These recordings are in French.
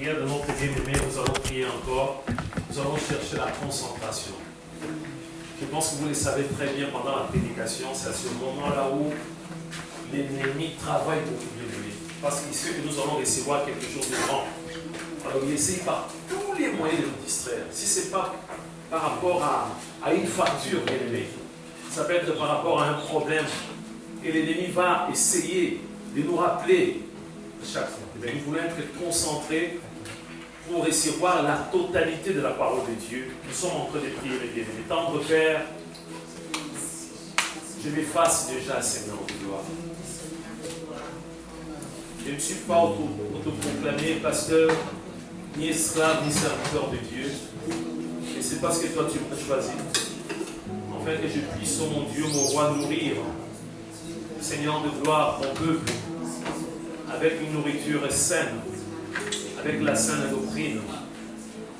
prière de notre bien-aimé, nous allons prier encore. Nous allons chercher la concentration. Je pense que vous le savez très bien pendant la prédication, c'est à ce moment-là où l'ennemi travaille beaucoup, bien-aimé. Parce qu'il sait que nous allons recevoir quelque chose de grand. Alors il essaye par tous les moyens de nous distraire. Si ce n'est pas par rapport à une facture, bien-aimé, ça peut être par rapport à un problème. Et l'ennemi va essayer de nous rappeler chaque fois. Nous voulons être concentrés pour recevoir la totalité de la parole de Dieu. Nous sommes en train de prier, mes bien-aimés. Tendre Père, je m'efface déjà, Seigneur de gloire. Je ne suis pas autoproclamé pasteur, ni esclave, ni serviteur de Dieu. Et c'est parce que toi tu m'as choisi. Afin que je puisse, oh mon Dieu, mon roi, nourrir, Seigneur de gloire, mon peuple, avec une nourriture saine, avec la saine doctrine.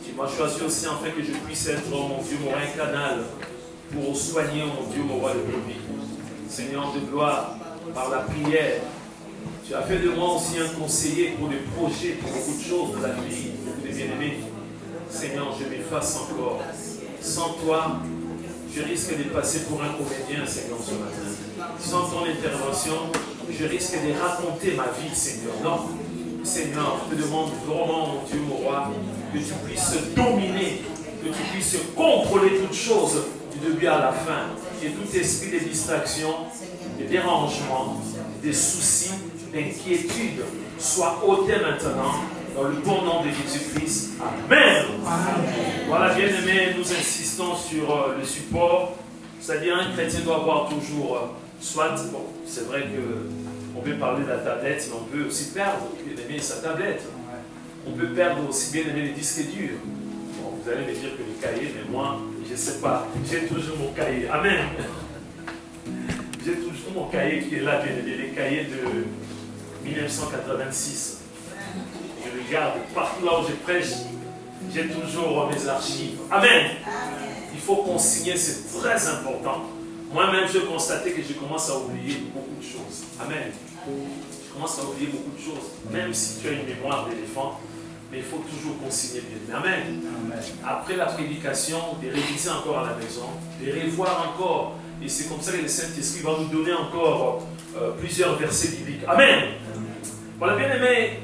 Tu m'as choisi aussi afin que je puisse être, oh mon Dieu, un canal pour soigner, oh mon Dieu, mon roi de vie. Seigneur de gloire, par la prière, tu as fait de moi aussi un conseiller pour des projets, pour beaucoup de choses de la vie, des bien-aimés. Seigneur, je m'efface encore. Sans toi, je risque de passer pour un comédien, Seigneur, ce matin. Sans ton intervention, je risque de raconter ma vie, Seigneur. Non, Seigneur, je te demande vraiment, mon Dieu, mon roi, que tu puisses dominer, que tu puisses contrôler toutes choses du début à la fin. Que tout esprit de distraction, de dérangement, de soucis, d'inquiétude soit ôté maintenant, dans le bon nom de Jésus-Christ. Amen. Amen. Voilà, bien-aimés, nous insistons sur le support. C'est-à-dire, un chrétien doit avoir toujours, soit, bon, c'est vrai qu'on peut parler de la tablette, mais on peut aussi perdre, bien-aimé, sa tablette. On peut perdre aussi, bien-aimé, les disques durs. Bon, vous allez me dire que les cahiers, mais moi, je ne sais pas, j'ai toujours mon cahier. Amen. J'ai toujours mon cahier qui est là, bien-aimé, les cahiers de 1986. Je regarde partout là où je prêche, j'ai toujours mes archives. Amen. Il faut consigner, c'est très important. Moi-même, j'ai constaté que je commence à oublier beaucoup de choses. Amen. Je commence à oublier beaucoup de choses. Même si tu as une mémoire d'éléphant, mais il faut toujours consigner bien. Amen. Amen. Après la prédication, de réviser encore à la maison, de revoir encore. Et c'est comme ça que le Saint-Esprit va nous donner encore plusieurs versets bibliques. Amen. Voilà, bien aimé,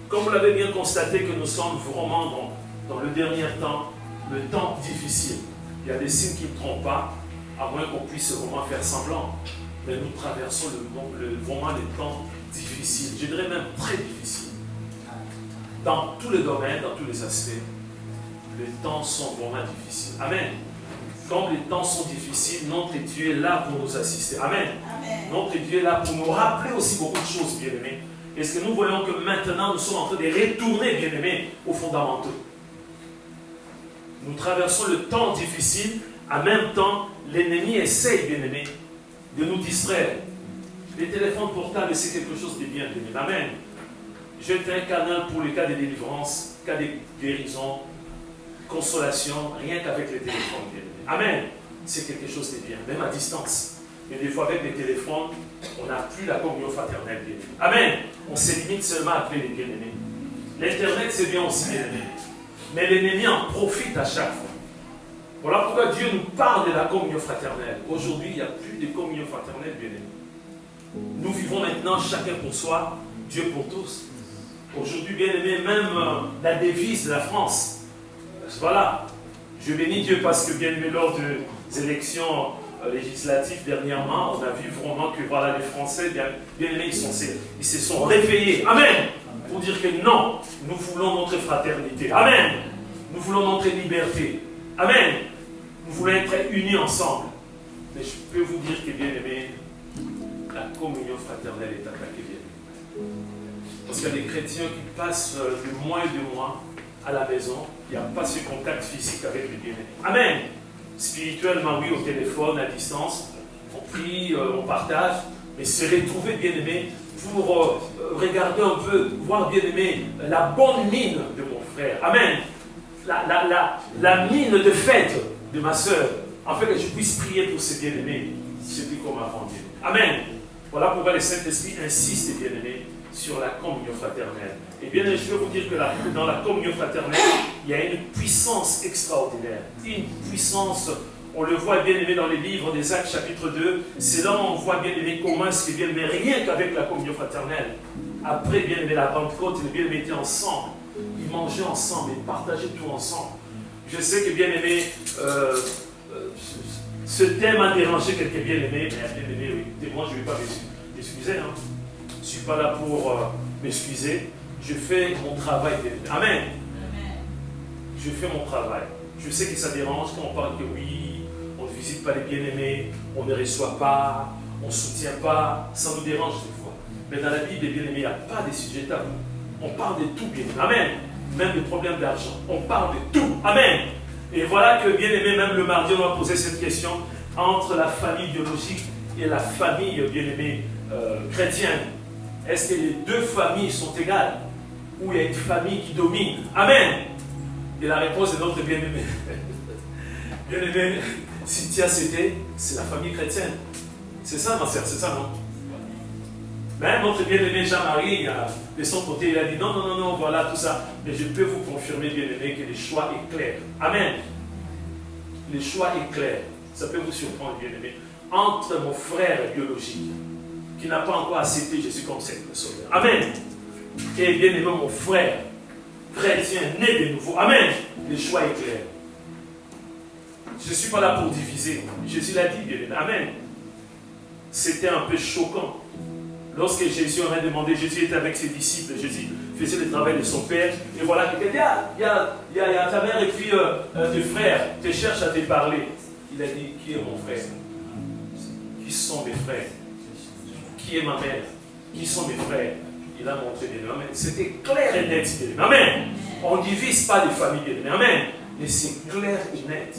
comme vous l'avez bien constaté que nous sommes vraiment dans le dernier temps, le temps difficile. Il y a des signes qui ne trompent pas, à moins qu'on puisse vraiment faire semblant. Mais nous traversons vraiment des temps difficiles, je dirais même très difficiles. Dans tous les domaines, dans tous les aspects, les temps sont vraiment difficiles. Amen. Comme les temps sont difficiles, notre Dieu est là pour nous assister. Amen. Amen. Notre Dieu est là pour nous rappeler aussi beaucoup de choses, bien-aimés. Est-ce que nous voyons que maintenant nous sommes en train de retourner, bien-aimés, aux fondamentaux? Nous traversons le temps difficile, en même temps, l'ennemi essaye, bien-aimés, de nous distraire. Les téléphones portables, c'est quelque chose de bien, bien-aimés. Amen. J'étais un canal pour les cas de délivrance, cas de guérison, consolation, rien qu'avec les téléphones, bien-aimés. Amen. C'est quelque chose de bien, même à distance. Mais des fois, avec les téléphones, on n'a plus la communion fraternelle, bien-aimés. Amen. On se limite seulement à appeler les bien-aimés. L'Internet, c'est bien aussi, bien-aimés. Mais l'ennemi en profite à chaque fois. Voilà pourquoi Dieu nous parle de la communion fraternelle. Aujourd'hui, il n'y a plus de communion fraternelle, bien-aimés. Nous vivons maintenant chacun pour soi, Dieu pour tous. Aujourd'hui, bien-aimés, même la devise de la France. Voilà. Je bénis Dieu parce que, bien-aimés, lors des élections législatives dernièrement, on a vu vraiment que voilà, les Français, bien-aimés, ils se sont réveillés. Amen. Pour dire que non, nous voulons notre fraternité. Amen. Nous voulons notre liberté. Amen. Nous voulons être unis ensemble. Mais je peux vous dire que, bien-aimés, la communion fraternelle est attaquée, bien-aimés. Parce qu'il y a des chrétiens qui passent de mois et de mois à la maison. Il n'y a pas ce contact physique avec les bien-aimés. Amen. Spirituellement, oui, au téléphone, à distance. On prie, on partage. Mais se retrouver, bien-aimés, pour regarder un peu, voir, bien-aimé, la bonne mine de mon frère. Amen. La mine de fête de ma soeur, afin que je puisse prier pour ces bien-aimés, c'est plus comme avant Dieu. Amen. Voilà pourquoi le Saint-Esprit insiste, bien-aimés, sur la communion fraternelle. Et bien, je veux vous dire que dans la communion fraternelle, il y a une puissance extraordinaire. Une puissance, on le voit bien aimé dans les livres des Actes chapitre 2. C'est là où on voit bien aimé comment est-ce que bien aimé, rien qu'avec la communion fraternelle. Après bien aimé la Pentecôte, les bien aimés étaient ensemble. Ils mangeaient ensemble, ils partageaient tout ensemble. Je sais que bien aimé, ce thème a dérangé quelques bien aimés, mais bien aimé, oui. Et moi je ne vais pas m'excuser. Hein. Je ne suis pas là pour m'excuser. Je fais mon travail. Amen. Je fais mon travail. Je sais que ça dérange quand on parle que oui, on ne visite pas les bien-aimés, on ne reçoit pas, on ne soutient pas. Ça nous dérange des fois. Mais dans la Bible, les bien-aimés, il n'y a pas de sujet tabou. On parle de tout bien. Amen. Même des problèmes d'argent. On parle de tout. Amen. Et voilà que bien aimé, même le mardi, on va poser cette question entre la famille biologique et la famille bien aimée chrétienne. Est-ce que les deux familles sont égales? Ou il y a une famille qui domine? Amen. Et la réponse est notre bien aimé. Bien aimé, Cynthia, c'est la famille chrétienne. C'est ça, ma sœur, c'est ça, non? Mais notre bien-aimé Jean-Marie, de son côté, il a dit non, voilà tout ça. Mais je peux vous confirmer, bien-aimé, que le choix est clair. Amen. Le choix est clair. Ça peut vous surprendre, bien-aimé. Entre mon frère biologique, qui n'a pas encore accepté Jésus comme Seigneur et Sauveur. Amen. Et bien-aimé, mon frère chrétien, né de nouveau. Amen. Le choix est clair. Je ne suis pas là pour diviser. Jésus l'a dit, bien-aimé. Amen. C'était un peu choquant. Lorsque Jésus aurait demandé, Jésus était avec ses disciples, Jésus faisait le travail de son Père, et voilà, il y a ta mère et puis tes frères te cherchent à te parler. Il a dit, qui est mon frère? Qui sont mes frères? Qui est ma mère? Qui sont mes frères? Il a montré bien aimé. C'était clair et net, bien aimé. Amen. On ne divise pas les familles, bien aimé. Amen. Mais c'est clair et net.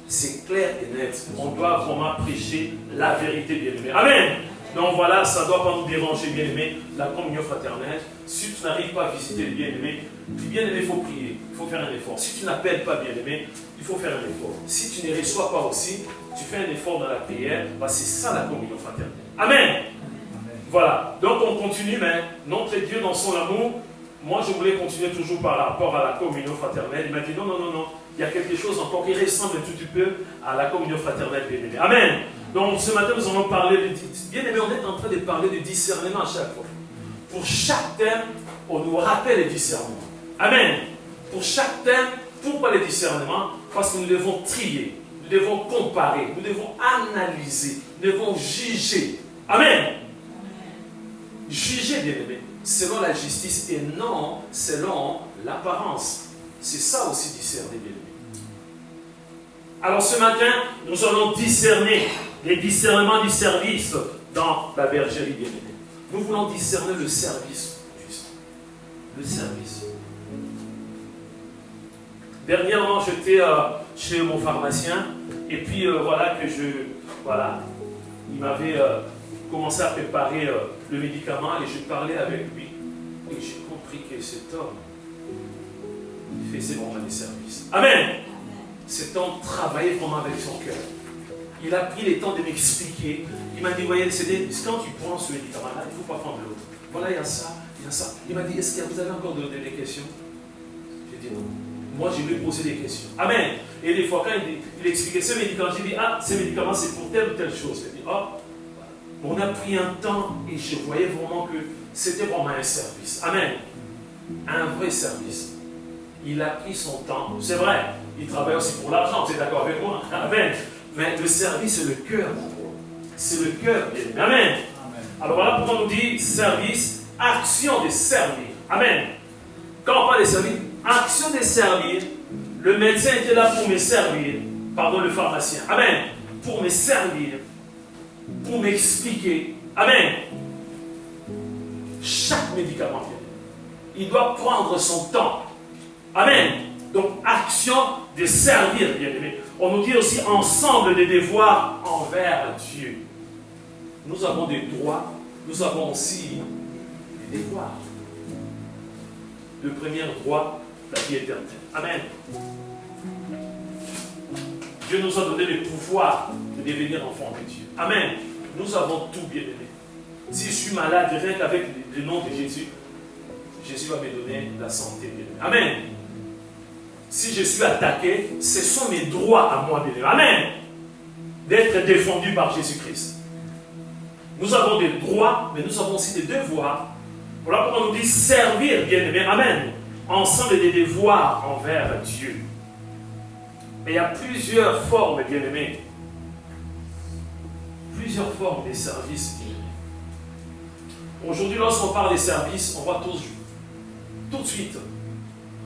C'est clair et net. On doit vraiment prêcher la vérité, bien aimé. Amen. Donc voilà, ça ne doit pas nous déranger, bien-aimé, la communion fraternelle. Si tu n'arrives pas à visiter le bien-aimé, il faut prier, il faut faire un effort. Si tu n'appelles pas bien-aimé, il faut faire un effort. Si tu ne reçois pas aussi, tu fais un effort dans la prière, bah c'est ça la communion fraternelle. Amen. Amen. Voilà, donc on continue, mais notre Dieu dans son amour, moi je voulais continuer toujours par rapport à la communion fraternelle. Il m'a dit non, il y a quelque chose encore qui ressemble un tout petit peu à la communion fraternelle, bien-aimé. Amen. Donc ce matin, nous allons parler de... Bien aimé, on est en train de parler de discernement à chaque fois. Pour chaque thème, on nous rappelle le discernement. Amen. Pour chaque thème, pourquoi le discernement? Parce que nous devons trier, nous devons comparer, nous devons analyser, nous devons juger. Amen. Juger, bien aimé, selon la justice et non selon l'apparence. C'est ça aussi discerner, bien aimé. Alors ce matin, nous allons discerner les discernements du service dans la bergerie bien-aimée. Nous voulons discerner le service, juste. Le service. Dernièrement, j'étais chez mon pharmacien et puis voilà que il m'avait commencé à préparer le médicament et je parlais avec lui et j'ai compris que cet homme faisait vraiment des services. Amen. Cet homme travaillait vraiment avec son cœur. Il a pris le temps de m'expliquer. Il m'a dit, voyez, quand tu prends ce médicament-là, il ne faut pas prendre l'autre. Voilà, il y a ça, il y a ça. Il m'a dit, est-ce que vous avez encore des questions? J'ai dit non. Moi, je lui ai posé des questions. Amen. Et des fois, quand il expliquait ce médicament, j'ai dit, ce médicament, c'est pour telle ou telle chose. Il dit, on a pris un temps et je voyais vraiment que c'était vraiment un service. Amen. Un vrai service. Il a pris son temps. C'est vrai, il travaille aussi pour l'argent, vous êtes d'accord avec moi? Amen. Mais le service, c'est le cœur. C'est le cœur. Amen. Amen. Alors voilà pourquoi on nous dit service, action de servir. Amen. Quand on parle de servir, action de servir, le médecin était là pour me servir. Pardon, le pharmacien. Amen. Pour me servir. Pour m'expliquer. Amen. Chaque médicament, il doit prendre son temps. Amen. Donc, action de servir, bien-aimé. On nous dit aussi ensemble des devoirs envers Dieu. Nous avons des droits, nous avons aussi des devoirs. Le premier droit, la vie éternelle. Amen. Dieu nous a donné le pouvoir de devenir enfants de Dieu. Amen. Nous avons tout, bien-aimé. Si je suis malade, rien qu'avec le nom de Jésus, Jésus va me donner la santé. Amen. Si je suis attaqué, ce sont mes droits à moi. Amen. D'être défendu par Jésus-Christ. Nous avons des droits, mais nous avons aussi des devoirs. Voilà pourquoi on nous dit servir, bien-aimé. Amen. Ensemble des devoirs envers Dieu. Et il y a plusieurs formes, bien-aimés. Plusieurs formes de services, bien-aimés. Aujourd'hui, lorsqu'on parle des services, on voit tout de suite,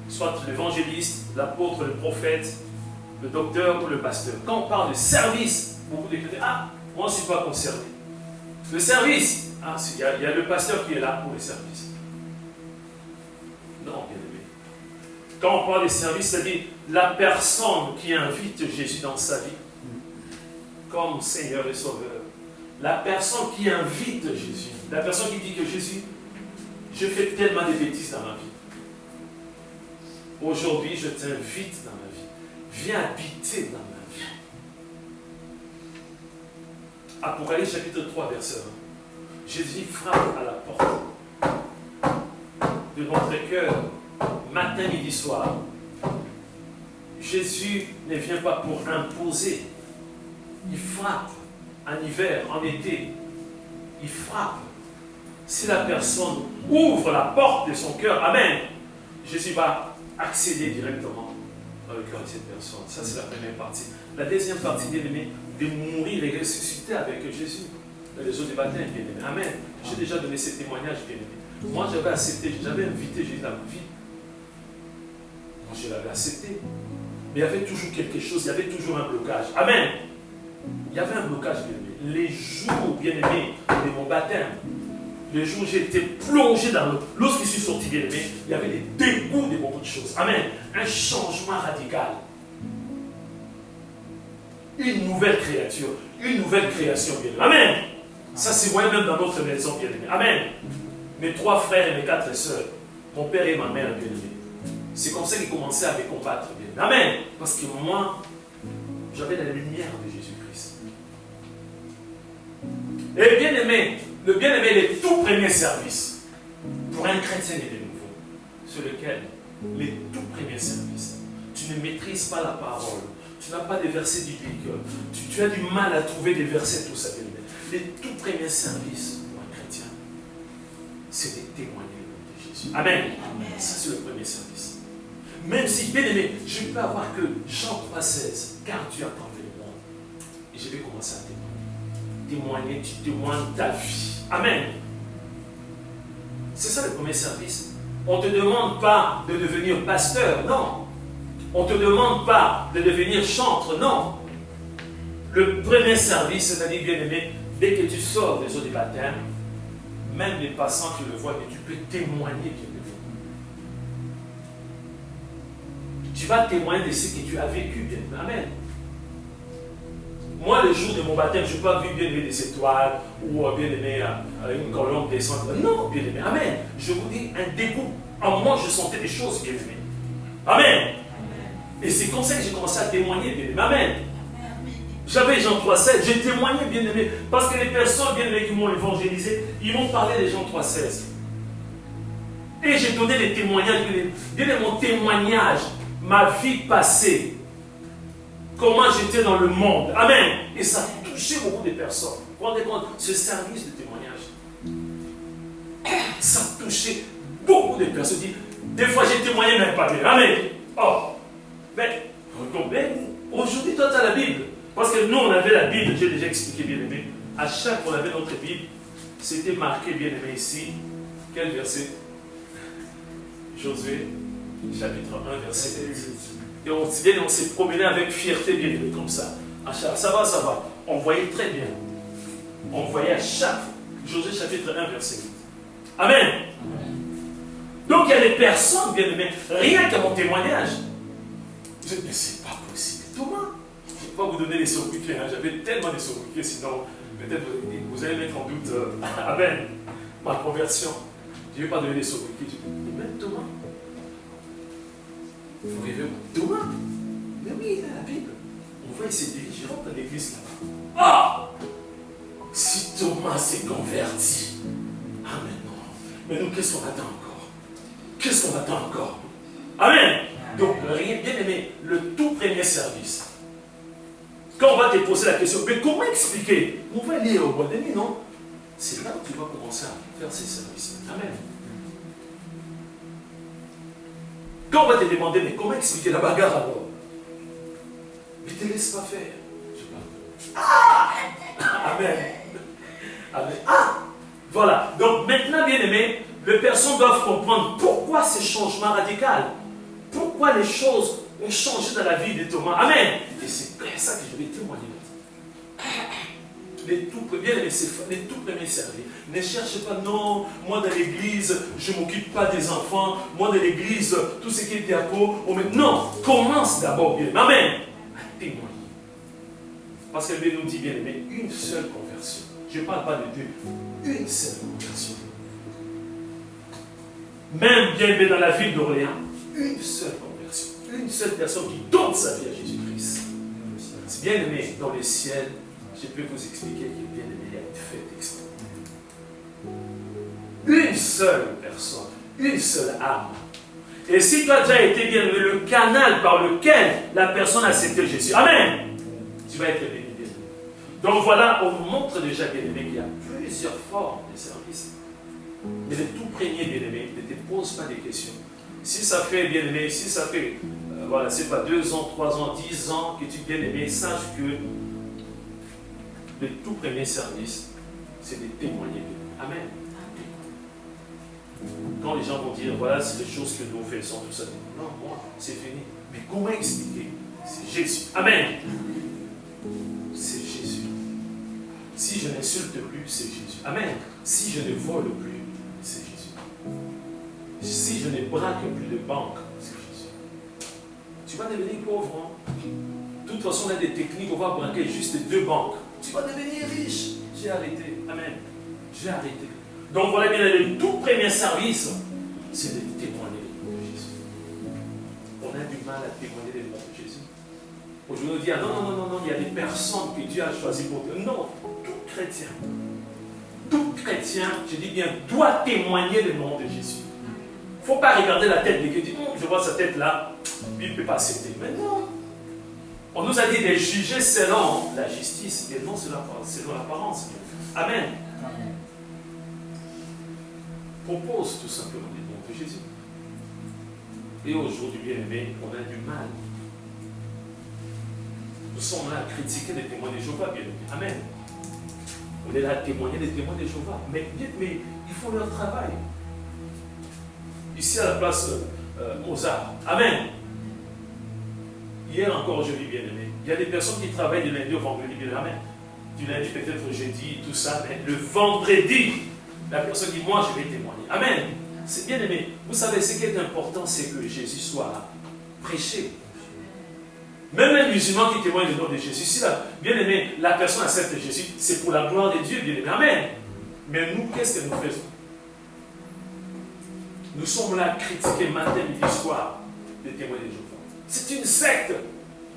soit l'évangéliste, l'apôtre, le prophète, le docteur ou le pasteur. Quand on parle de service, beaucoup de chrétiens, moi je ne suis pas concerné. Le service, il y a le pasteur qui est là pour le service. Non, bien aimé. Quand on parle de service, c'est-à-dire la personne qui invite Jésus dans sa vie, comme Seigneur et Sauveur. La personne qui invite Jésus. La personne qui dit que Jésus, je fais tellement de bêtises dans ma vie. Aujourd'hui, je t'invite dans ma vie. Viens habiter dans ma vie. Apocalypse chapitre 3, verset 1. Jésus frappe à la porte de notre cœur, matin, midi, soir. Jésus ne vient pas pour imposer. Il frappe en hiver, en été. Il frappe. Si la personne ouvre la porte de son cœur, amen, Jésus va accéder directement dans le cœur de cette personne. Ça, c'est la première partie. La deuxième partie, bien aimé, de mourir et ressusciter avec Jésus dans les eaux du baptême, bien aimé. Amen. J'ai déjà donné ce témoignage, bien aimé. Moi, j'avais accepté, j'avais invité Jésus dans ma vie. Moi, je l'avais accepté. Mais il y avait toujours quelque chose, il y avait toujours un blocage. Amen. Il y avait un blocage, bien aimé. Les jours, bien aimé, de mon baptême, les jours où j'ai été plongé dans l'eau, lorsque je suis sorti, bien aimé, il y avait des dégoûts de beaucoup de choses. Amen. Un changement radical. Une nouvelle créature, une nouvelle création, bien aimé. Amen. Ça, c'est moi-même dans notre maison, bien aimé. Amen. Mes 3 frères et mes 4 sœurs, mon père et ma mère, bien aimé. C'est comme ça qu'ils commençaient à me combattre, bien aimé. Amen. Parce que moi, j'avais la lumière de Jésus-Christ. Et bien aimé, le bien-aimé est le tout premier service pour un chrétien et de nouveau, sur lequel les tout premiers services, tu ne maîtrises pas la parole, tu n'as pas de versets bibliques, tu as du mal à trouver des versets, tout ça, bien aimé. Les tout premiers services pour un chrétien, c'est de témoigner de Jésus. Amen. Amen. Ça, c'est le premier service. Même si, bien aimé, je ne peux avoir que Jean 3,16, car Dieu a tant fait le monde. Et je vais commencer à témoigner. Témoigner, tu témoignes ta vie. Amen. C'est ça le premier service. On ne te demande pas de devenir pasteur, non. On ne te demande pas de devenir chantre, non. Le premier service, c'est-à-dire, bien aimé, dès que tu sors des eaux du baptême, même les passants qui le voient, mais tu peux témoigner, bien aimé. Tu vas témoigner de ce que tu as vécu, bien aimé. Amen. Moi, le jour de mon baptême, je n'ai pas vu bien aimé des étoiles ou bien aimé une colombe descendre. Non, bien aimé. Amen. Je vous dis un dégoût. En moi, je sentais des choses, bien aimé. Amen. Et c'est comme ça que j'ai commencé à témoigner, bien aimé. Amen. J'avais Jean 3,16. J'ai témoigné, bien aimé. Parce que les personnes, bien aimées, qui m'ont évangélisé, ils m'ont parlé de Jean 3,16. Et j'ai donné des témoignages, bien aimé, mon témoignage, ma vie passée. Comment j'étais dans le monde. Amen. Et ça a touché beaucoup de personnes. Vous vous rendez compte, ce service de témoignage, ça a touché beaucoup de personnes. Des fois, j'ai témoigné, même pas bien. Amen. Oh. Mais aujourd'hui, toi, tu as la Bible. Parce que nous, on avait la Bible, j'ai déjà expliqué, bien aimé. À chaque fois, on avait notre Bible. C'était marqué, bien aimé, ici. Quel verset? Josué, chapitre 1, verset 8. Et on s'est promené avec fierté, bien aimé, comme ça. Ça va. On voyait très bien. On voyait à chaque Josué chapitre 1, verset 8. Amen. Amen. Donc il y a des personnes, bien aimées, rien qu'à mon témoignage. Je dis, mais c'est pas possible. Thomas, je ne vais pas vous donner les sobriquets. Hein. J'avais tellement de sobriquets, sinon peut-être vous allez mettre en doute. Amen. Ma conversion. Je ne vais pas donner les sobriquets. Je dis, mais même Thomas. Vous rêvez, Thomas? Mais oui, il a la Bible. On voit, il s'est dirigé, rentre dans l'église là-bas. Ah! Si Thomas s'est converti, amen. Mais nous, qu'est-ce qu'on attend encore? Qu'est-ce qu'on attend encore? Amen. Donc, rien, bien aimé, le tout premier service. Quand on va te poser la question, mais comment expliquer? On va lire au bois de nuit, non? C'est là où tu vas commencer à faire ces services. Amen. Quand on va te demander, mais comment expliquer la bagarre alors? Ne te laisse pas faire. Ah! Amen. Amen. Ah! Voilà. Donc maintenant, bien aimé, les personnes doivent comprendre pourquoi ce changement radical. Pourquoi les choses ont changé dans la vie de Thomas. Amen. Et c'est comme ça que je vais témoigner. Les tout premiers services. Ne cherchez pas, non, moi dans l'église, je ne m'occupe pas des enfants. Moi dans l'église, tout ce qui est diapo. Non, commence d'abord bien. Amen. À témoigner. Parce qu'elle nous dit bien aimé, une seule conversion. Je ne parle pas de deux, une seule conversion. Même bien aimé dans la ville d'Orléans, une seule conversion. Une seule personne qui donne sa vie à Jésus-Christ. C'est bien aimé dans le ciel. Je peux vous expliquer qu'il est bien aimé, il y a une fête extraordinaire. Une seule personne, une seule âme. Et si toi tu as été bien aimé, le canal par lequel la personne a accepté Jésus, amen, tu vas être béni. Donc voilà, on montre déjà, bien aimé, qu'il y a plusieurs formes de service. Mais le tout premier, bien aimé, ne te pose pas des questions. Si ça fait, bien aimé, si ça fait, voilà, c'est pas 2 ans, 3 ans, 10 ans que tu es bien aimé, sache que le tout premier service, c'est de témoigner. Amen. Quand les gens vont dire, voilà, c'est les choses que nous faisons, tout ça. Non, moi, c'est fini. Mais comment expliquer? C'est Jésus. Amen. C'est Jésus. Si je n'insulte plus, c'est Jésus. Amen. Si je ne vole plus, c'est Jésus. Si je ne braque plus de banque, c'est Jésus. Tu vas devenir pauvre. Hein? De toute façon, on a des techniques, on va braquer juste 2 banques. Tu vas devenir riche. J'ai arrêté. Amen. J'ai arrêté. Donc voilà bien, le tout premier service, c'est de témoigner de Jésus. On a du mal à témoigner des noms de Jésus. Aujourd'hui, on dit, ah, non, il y a des personnes que Dieu a choisies pour toi. Non, tout chrétien, je dis bien, doit témoigner le nom de Jésus. Il ne faut pas regarder la tête de quelqu'un et dire, je vois sa tête là, il ne peut pas accepter. Mais non. On nous a dit de juger selon la justice et non selon l'apparence. Amen. Amen. Propose tout simplement le nom de Jésus. Et aujourd'hui, bien aimé, on a du mal. Nous sommes là à critiquer les témoins de Jéhovah, bien aimé. Amen. On est là à témoigner des témoins de Jéhovah. Mais ils font leur travail. Ici à la place Mozart. Amen. Hier encore, je dis bien aimé. Il y a des personnes qui travaillent du lundi au vendredi, bien aimé. Du lundi peut-être au jeudi, tout ça. Mais le vendredi, la personne dit, moi je vais témoigner. Amen. C'est bien aimé. Vous savez, ce qui est important, c'est que Jésus soit prêché. Même un musulman qui témoigne le nom de Jésus, si bien aimé, la personne accepte Jésus, c'est pour la gloire de Dieu, bien aimé. Amen. Mais nous, qu'est-ce que nous faisons? Nous sommes là à critiquer matin, midi, soir les témoins de Jéhovah. C'est une secte.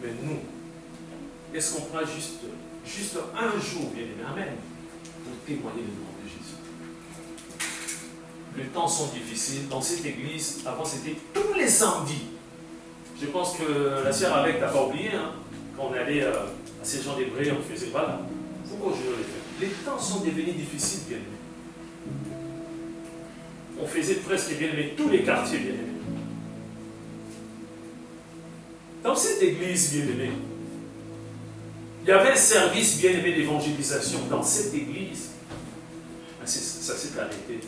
Mais nous, est-ce qu'on prend juste un jour, bien aimé, amen, pour témoigner le nom de Jésus? Les temps sont difficiles. Dans cette église, avant c'était tous les samedis. Je pense que la sœur avec n'a pas oublié, hein, quand on allait à ces gens d'Hébreux, on faisait voilà. Pourquoi je le fais? Les temps sont devenus difficiles, bien aimé. On faisait presque, bien aimé, tous les quartiers, bien aimé. Dans cette église, bien aimé, il y avait un service, bien aimé, d'évangélisation dans cette église. Ça s'est arrêté.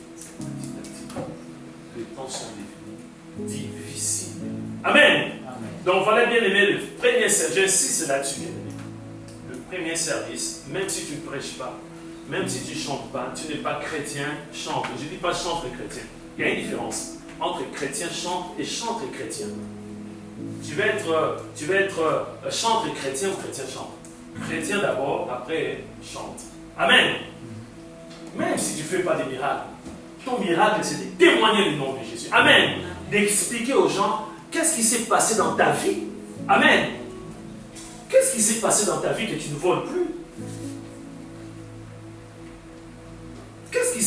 Les temps sont devenus difficiles. Amen. Amen. Donc voilà, bien aimé, le premier service, j'insiste là-dessus, bien aimé. Le premier service, même si tu ne prêches pas, même si tu ne chantes pas, tu n'es pas chrétien, chante. Je ne dis pas chante et chrétien. Il y a une différence entre chrétien chante et chante et chrétien. Tu vas être chante et chrétien ou chrétien chante. Chrétien d'abord, après chante. Amen. Même si tu ne fais pas des miracles, ton miracle c'est de témoigner le nom de Jésus. Amen. D'expliquer aux gens qu'est-ce qui s'est passé dans ta vie. Amen. Qu'est-ce qui s'est passé dans ta vie que tu ne voles plus?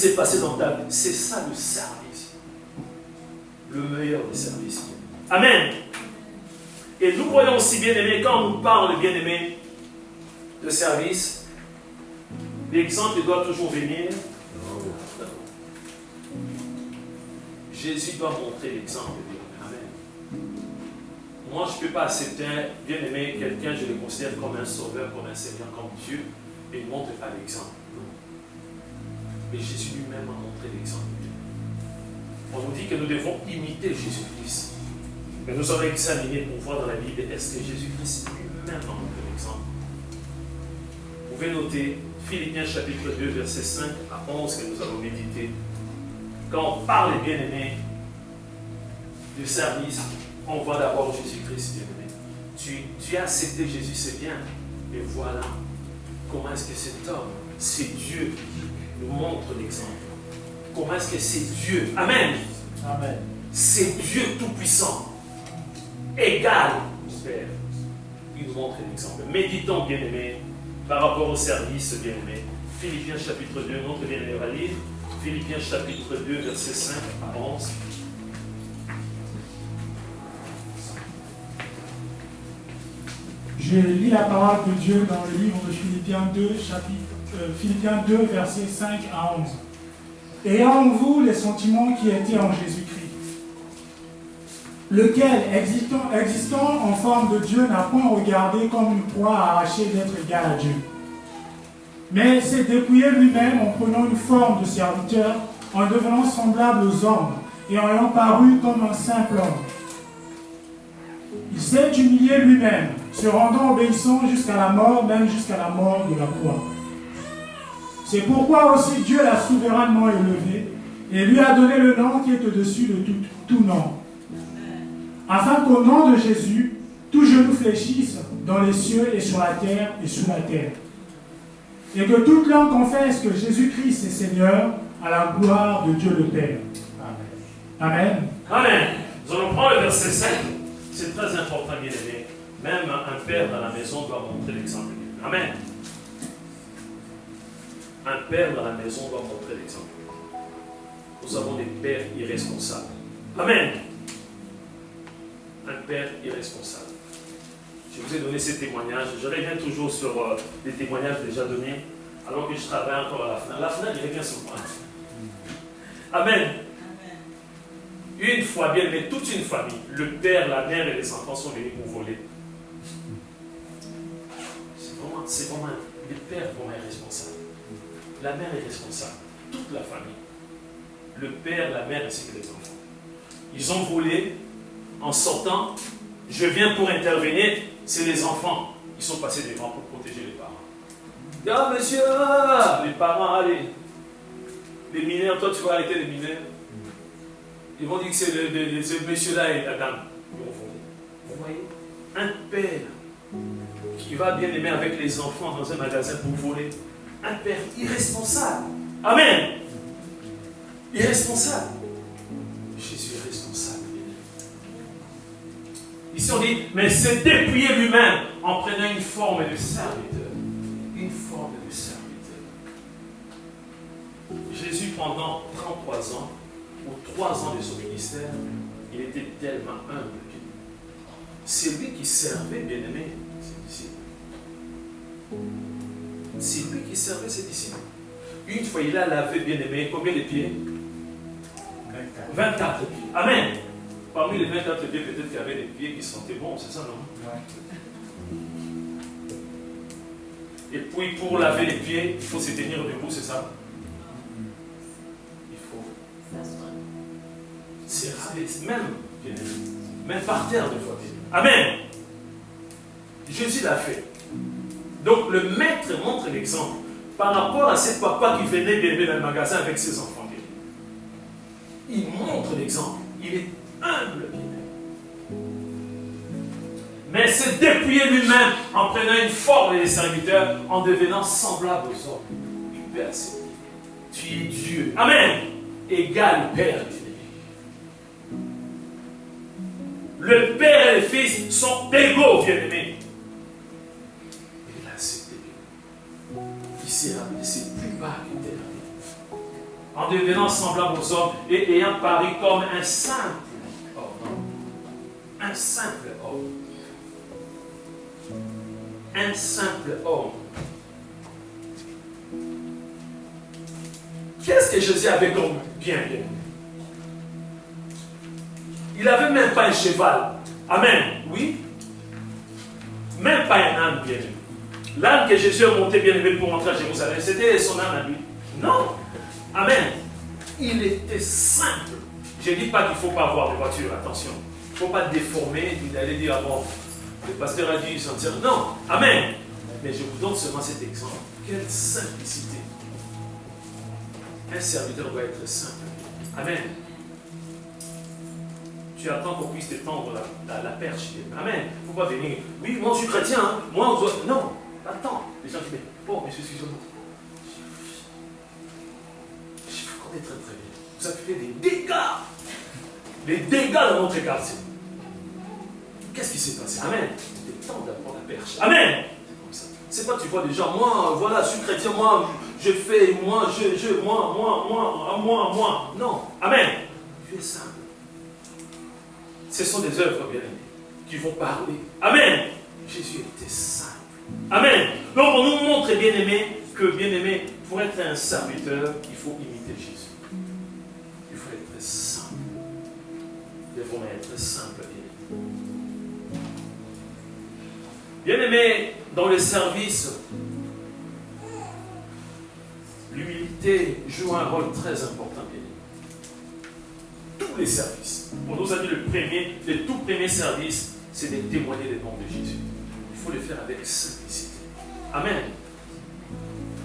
s'est passé dans ta vie. C'est ça le service. Le meilleur des services. Amen. Et nous voyons aussi, bien-aimés, quand on nous parle, bien-aimés, de service, l'exemple doit toujours venir. Jésus doit montrer l'exemple. Amen. Moi, je ne peux pas accepter, bien-aimé, quelqu'un, je le considère comme un sauveur, comme un seigneur, comme Dieu, et il ne montre pas l'exemple. Mais Jésus lui-même a montré l'exemple. On nous dit que nous devons imiter Jésus-Christ. Mais nous allons examiner pour voir dans la Bible, est-ce que Jésus-Christ lui-même a montré l'exemple. Vous pouvez noter Philippiens chapitre 2, verset 5 à 11 que nous allons méditer. Quand on parle, bien-aimé, du service, on voit d'abord Jésus-Christ, bien-aimé. Tu as accepté Jésus, c'est bien. Mais voilà comment est-ce que cet homme, c'est Dieu, nous montre l'exemple. Comment est-ce que c'est Dieu? Amen. Amen. C'est Dieu tout-puissant, égal au Père. Il nous montre l'exemple. Méditons, bien-aimé, par rapport au service, bien-aimé. Philippiens chapitre 2, montre bien-aimé, on va lire. Philippiens chapitre 2, verset 5 à 11. Je lis la parole de Dieu dans le livre de Philippiens 2, versets 5 à 11. Ayant en vous les sentiments qui étaient en Jésus-Christ, lequel, existant en forme de Dieu, n'a point regardé comme une proie arrachée d'être égal à Dieu, mais s'est dépouillé lui-même en prenant une forme de serviteur, en devenant semblable aux hommes, et en ayant paru comme un simple homme. Il s'est humilié lui-même, se rendant obéissant jusqu'à la mort, même jusqu'à la mort de la croix. C'est pourquoi aussi Dieu l'a souverainement élevé et lui a donné le nom qui est au-dessus de tout nom. Afin qu'au nom de Jésus, tout genou fléchisse dans les cieux et sur la terre et sous la terre. Et que toute langue confesse que Jésus-Christ est Seigneur à la gloire de Dieu le Père. Amen. Amen. Nous allons prendre le verset 5. C'est très important, bien aimé. Même un père dans la maison doit montrer l'exemple. Amen. Un père dans la maison doit montrer l'exemple. Nous avons des pères irresponsables. Amen. Un père irresponsable. Je vous ai donné ces témoignages. Je reviens toujours sur les témoignages déjà donnés, alors que je travaille encore à la FNAC. La FNAC, il revient sur moi. Amen. Une fois, bien, mais toute une famille, le père, la mère et les enfants sont venus pour voler. C'est vraiment les pères vont être responsables. La mère est responsable. Toute la famille. Le père, la mère ainsi que les enfants. Ils ont volé en sortant. Je viens pour intervenir. C'est les enfants. Ils sont passés devant pour protéger les parents. Ah, monsieur, les parents, allez. Les mineurs, toi tu vas arrêter les mineurs. Ils vont dire que c'est ce monsieur-là et la dame. Ils vont voler. Vous voyez, un père qui va bien aimer avec les enfants dans un magasin pour voler. Un père irresponsable. Amen. Irresponsable. Jésus est responsable. Ici on dit, mais s'est dépouillé lui-même en prenant une forme de serviteur. Une forme de serviteur. Jésus, pendant 33 ans, aux 3 ans de son ministère, il était tellement humble. C'est lui qui servait, bien-aimé, ses disciples. C'est lui qui servait ses disciples. Une fois, il a lavé, bien-aimé, combien de pieds? 24 pieds. Amen. Parmi les 24 pieds, peut-être qu'il y avait des pieds qui sentaient bon, c'est ça, non? Et puis, pour laver les pieds, il faut se tenir debout, c'est ça? Il faut c'est même par terre, des fois. Amen. Jésus l'a fait. Donc, le maître montre l'exemple par rapport à ce papa qui venait d'aimer dans le magasin avec ses enfants. Il montre l'exemple. Il est humble. Mais se dépouiller lui-même en prenant une forme de serviteur, en devenant semblable aux hommes. Père, tu es Dieu. Amen. Égal Père. Le Père et le Fils sont égaux, bien-aimés. Il a accepté. Il s'est rappelé, c'est plus bas que terre. en devenant semblable aux hommes et ayant paru comme un simple homme. Un simple homme. Un simple homme. Qu'est-ce que Jésus avait comme bien? Il n'avait même pas un cheval. Amen. Oui. Même pas un âne bien aimé. L'âne que Jésus a monté bien aimé pour entrer à Jérusalem, c'était son âne à lui. Non. Amen. Il était simple. Je ne dis pas qu'il ne faut pas avoir de voiture, attention. Il ne faut pas déformer, d'aller dire, ah bon, le pasteur a dit, il s'en tire. Non. Amen. Mais je vous donne seulement cet exemple. Quelle simplicité. Un serviteur doit être simple. Amen. Tu attends qu'on puisse te tendre la perche. Amen. Il ne faut pas venir. Oui, moi je suis chrétien. Hein. Moi, on doit... Non. Attends. Les gens disent, mais bon, monsieur, excusez-moi. Je vous connais très très bien. Vous avez fait des dégâts. Des dégâts dans notre quartier. Qu'est-ce qui s'est passé? Amen. Il est temps d'apprendre la perche. Amen. C'est comme ça. C'est pas tu vois des gens, moi, voilà, je suis chrétien, moi, je fais, moi. Non. Amen. Tu es simple. Ce sont des œuvres, bien-aimés, qui vont parler. Amen. Jésus était simple. Amen. Donc on nous montre, bien-aimés, que, bien-aimés, pour être un serviteur, il faut imiter Jésus. Il faut être simple. Il faut être simple, bien-aimés. Bien-aimés, dans le service, l'humilité joue un rôle très important, bien-aimés. Tous les services. On nous a dit le tout premier service, c'est de témoigner des noms de Jésus. Il faut le faire avec simplicité. Amen.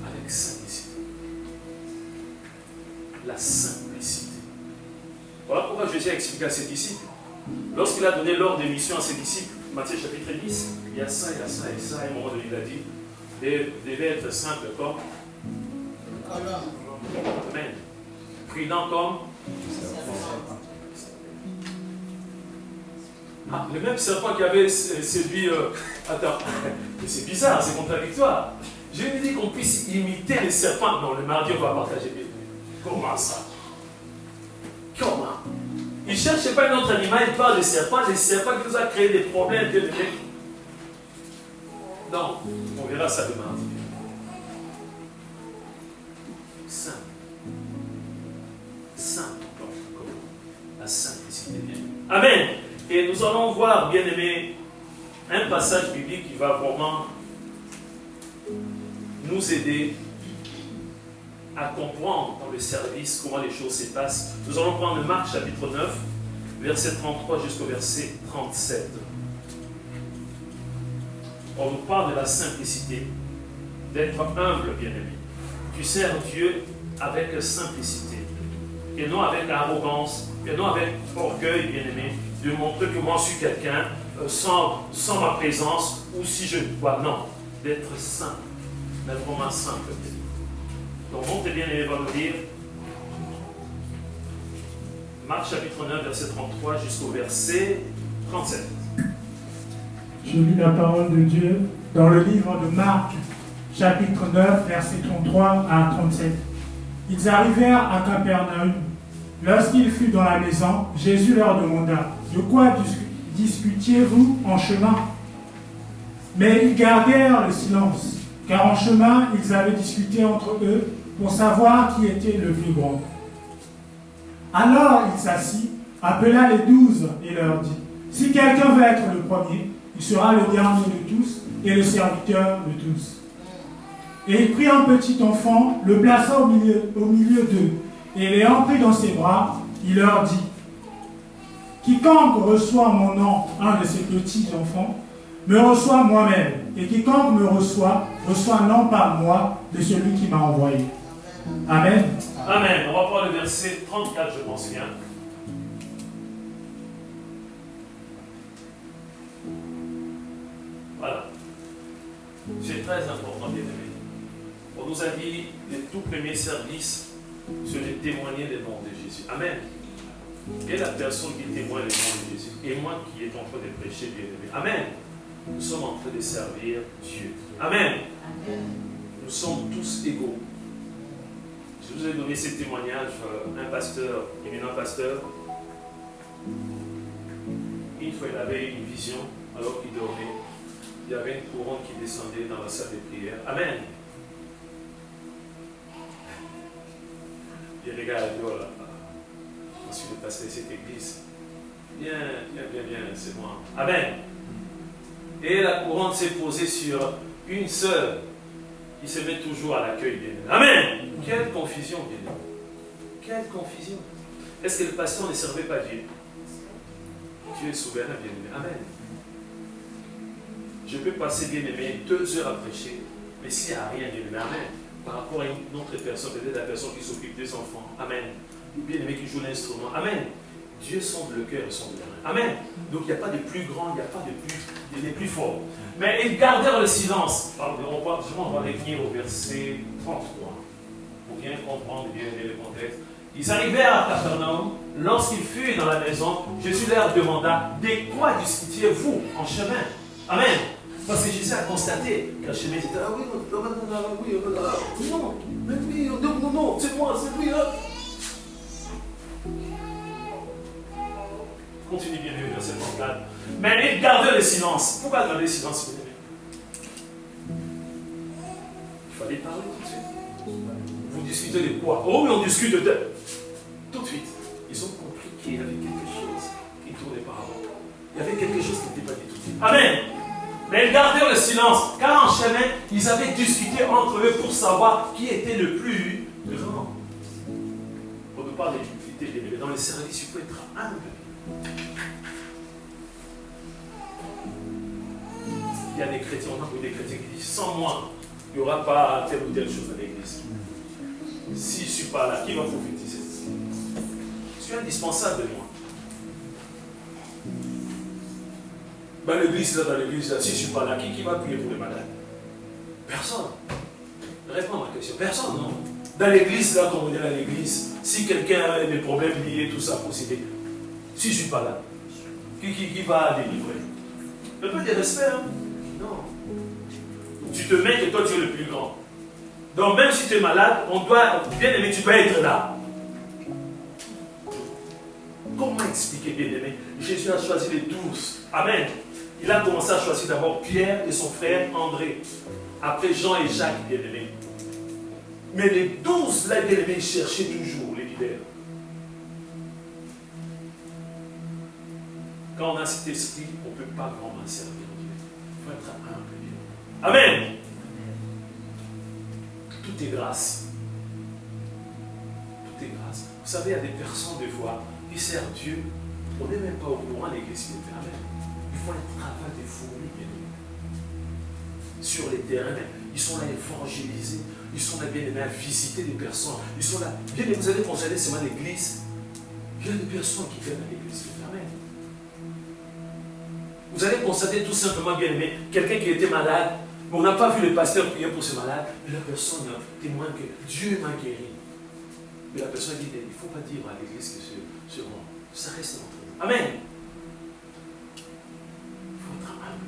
Avec simplicité. La simplicité. Voilà pourquoi Jésus a expliqué à ses disciples. Lorsqu'il a donné l'ordre de mission à ses disciples, Matthieu chapitre 10, il y a ça, il y a ça et ça. À un moment donné, il a dit, devez être simple comme Amen. Prudent comme le même serpent qui avait séduit... Attends, mais c'est bizarre, c'est contradictoire. Je lui dis qu'on puisse imiter les serpents. Non, le mardi, on va partager. Comment ça? Comment? Il ne cherche pas un autre animal, il parle des serpents qui nous a créé des problèmes. Non, on verra ça le mardi. Simple. Simple. La simplicité. Amen. Et nous allons voir, bien aimé, un passage biblique qui va vraiment nous aider à comprendre dans le service comment les choses se passent. Nous allons prendre Marc chapitre 9, verset 33 jusqu'au verset 37. On nous parle de la simplicité, d'être humble, bien aimé. Tu sers Dieu avec simplicité, et non avec arrogance, et non avec orgueil, bien aimé, de montrer que moi je suis quelqu'un sans ma présence, ou si je dois, non, d'être simple, d'être vraiment simple. Donc montre bien aimé va nous dire, Marc chapitre 9, verset 33 jusqu'au verset 37. Je lis la parole de Dieu dans le livre de Marc, chapitre 9, verset 33 à 37. Ils arrivèrent à Capernaum. Lorsqu'il fut dans la maison, Jésus leur demanda, « De quoi discutiez-vous en chemin ?» Mais ils gardèrent le silence, car en chemin, ils avaient discuté entre eux pour savoir qui était le plus grand. Alors il s'assit, appela les 12 et leur dit, « Si quelqu'un veut être le premier, il sera le dernier de tous et le serviteur de tous. » Et il prit un petit enfant, le plaça au milieu d'eux, et l'ayant pris dans ses bras, il leur dit, « Quiconque reçoit en mon nom un de ces petits enfants, me reçoit moi-même, et quiconque me reçoit, reçoit non pas moi, de celui qui m'a envoyé. » Amen. Amen. On va prendre le verset 34, je pense bien. Voilà. C'est très important, bien aimé. On nous a dit, les tout premiers services, c'est de témoigner les noms de Jésus. Amen. Et la personne qui témoigne les noms de Jésus, et moi qui est en train de prêcher, bien aimé. Amen. Nous sommes en train de servir Dieu. Amen. Amen. Nous sommes tous égaux. Je vous ai donné ces témoignages, un pasteur, éminent pasteur, une fois il avait une vision, alors qu'il dormait, il y avait une couronne qui descendait dans la salle de prière. Amen. Et les gars, il dit, oh là, je suis le pasteur de cette église. Bien, c'est moi. Amen. Et la couronne s'est posée sur une sœur qui se met toujours à l'accueil. Amen. Quelle confusion, bien. Quelle confusion. Est-ce que le pasteur ne servait pas Dieu? Dieu est souverain, bien-aimé. Amen. Je peux passer, bien-aimé, 2 heures à prêcher, mais s'il n'y a rien, bien-aimé, amen. Par rapport à une autre personne, peut-être la personne qui s'occupe des enfants, amen. Bien-aimé qui joue l'instrument, amen. Dieu sonde le cœur et sonde le cœur. Amen. Donc il n'y a pas de plus grand, il n'y a pas de plus fort. Mais ils gardèrent le silence. On va revenir au verset 33 pour bien comprendre bien le contexte. Ils arrivèrent à Capernaum. Lorsqu'ils furent dans la maison, Jésus leur demanda: de quoi discutiez-vous en chemin? Amen. Parce que Jésus a constaté qu'en chemin, il était là, oui, non, mais oui, non, c'est moi, c'est lui, là. Continue bien le verset 34. Mais ils gardaient le silence. Pourquoi garder le silence? Il fallait parler tout de suite. Vous discutez de quoi? Oh oui, on discute de... Tout de suite, ils ont compris qu'il y avait quelque chose qui ne tournait pas avant. Il y avait quelque chose qui n'était pas dit tout de suite. Amen. Mais ils gardèrent le silence, car en chemin, ils avaient discuté entre eux pour savoir qui était le plus grand. On ne parle d'humilité, mais dans le service, il faut être humble. Il y a des chrétiens, on a beaucoup de chrétiens qui disent: sans moi, il n'y aura pas telle ou telle chose à l'église. Si je ne suis pas là, qui va prophétiser? Je suis indispensable de moi. Ben, l'église, là, dans l'église, là, si je ne suis pas là, qui va prier pour les malades? Personne. Réponds à ma question. Personne, non. Dans l'église, là, comme on dit dans l'église, si quelqu'un a des problèmes liés, tout ça, procéder. Si je ne suis pas là, qui va délivrer? Un peu de respect, hein? Non. Tu te mets que toi, tu es le plus grand. Donc, même si tu es malade, on doit, bien aimé, tu dois être là. Comment expliquer, bien aimé? Jésus a choisi les 12. Amen. Il a commencé à choisir d'abord Pierre et son frère André. Après Jean et Jacques, bien aimé. Mais les 12, là, bien aimé, ils cherchaient toujours les leaders. Quand on a cet esprit, on ne peut pas vraiment servir Dieu. Il faut être humble. Amen. Tout est grâce. Tout est grâce. Vous savez, il y a des personnes, des fois, qui servent Dieu. On n'est même pas au courant de l'église. Amen. Il faut un travail de fourmi, bien aimé. Sur les terrains, ils sont là à évangéliser. Ils sont là, bien aimés, à visiter des personnes. Ils sont là. Bien aimés, vous allez considérer seulement l'église. Il y a des personnes qui viennent à l'église. Amen. Vous allez constater tout simplement, bien aimé, quelqu'un qui était malade, mais on n'a pas vu le pasteur prier pour ce malade, mais la personne témoigne que Dieu m'a guéri. Mais la personne dit: il ne faut pas dire à l'église que c'est moi. Ça reste entre nous. Amen. Il faut être humble.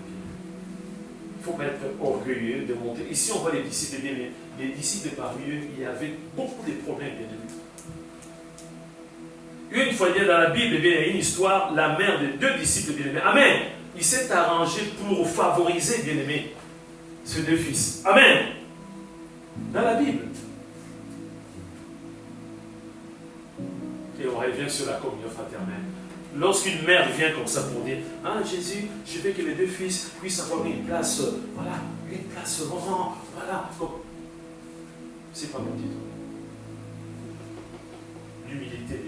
Il ne faut pas être orgueilleux de monter. Ici, on voit les disciples, bien aimés. Les disciples parmi eux, il y avait beaucoup de problèmes, bien aimés. Une fois, dans la Bible, il y a une histoire, la mère de 2 disciples, bien aimés. Amen. Il s'est arrangé pour favoriser, bien aimé, ces 2 fils. Amen. Dans la Bible. Et on revient sur la communion fraternelle. Lorsqu'une mère vient comme ça pour dire: ah Jésus, je veux que les 2 fils puissent avoir une place, voilà, une place vraiment, voilà. C'est pas mon titre. L'humilité,